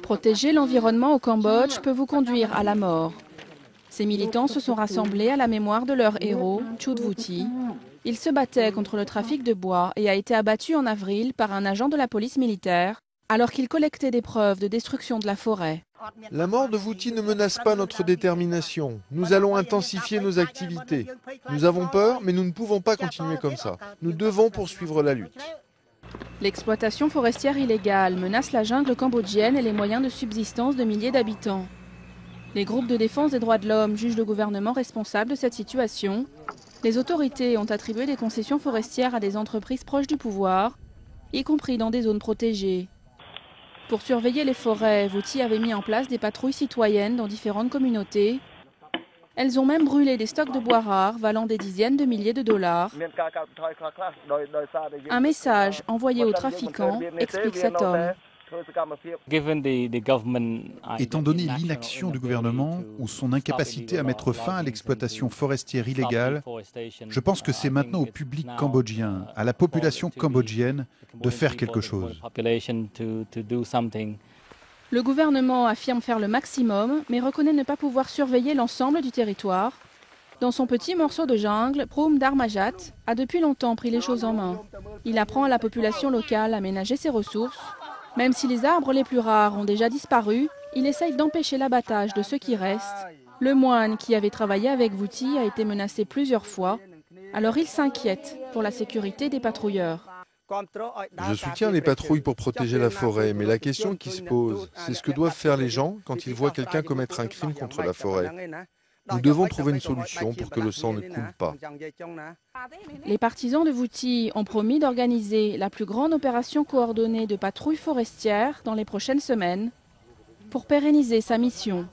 Protéger l'environnement au Cambodge peut vous conduire à la mort. Ces militants se sont rassemblés à la mémoire de leur héros, Chut Vuti. Il se battait contre le trafic de bois et a été abattu en avril par un agent de la police militaire alors qu'il collectait des preuves de destruction de la forêt. La mort de Vuti ne menace pas notre détermination. Nous allons intensifier nos activités. Nous avons peur, mais nous ne pouvons pas continuer comme ça. Nous devons poursuivre la lutte. L'exploitation forestière illégale menace la jungle cambodgienne et les moyens de subsistance de milliers d'habitants. Les groupes de défense des droits de l'homme jugent le gouvernement responsable de cette situation. Les autorités ont attribué des concessions forestières à des entreprises proches du pouvoir, y compris dans des zones protégées. Pour surveiller les forêts, Vuti avait mis en place des patrouilles citoyennes dans différentes communautés. Elles ont même brûlé des stocks de bois rares valant des dizaines de milliers de dollars. Un message envoyé aux trafiquants, explique cet homme. Étant donné l'inaction du gouvernement ou son incapacité à mettre fin à l'exploitation forestière illégale, je pense que c'est maintenant au public cambodgien, à la population cambodgienne, de faire quelque chose. Le gouvernement affirme faire le maximum, mais reconnaît ne pas pouvoir surveiller l'ensemble du territoire. Dans son petit morceau de jungle, Proum Darmajat a depuis longtemps pris les choses en main. Il apprend à la population locale à ménager ses ressources. Même si les arbres les plus rares ont déjà disparu, il essaye d'empêcher l'abattage de ceux qui restent. Le moine qui avait travaillé avec Vuti a été menacé plusieurs fois, alors il s'inquiète pour la sécurité des patrouilleurs. Je soutiens les patrouilles pour protéger la forêt, mais la question qui se pose, c'est ce que doivent faire les gens quand ils voient quelqu'un commettre un crime contre la forêt. Nous devons trouver une solution pour que le sang ne coule pas. Les partisans de Vuti ont promis d'organiser la plus grande opération coordonnée de patrouille forestière dans les prochaines semaines pour pérenniser sa mission.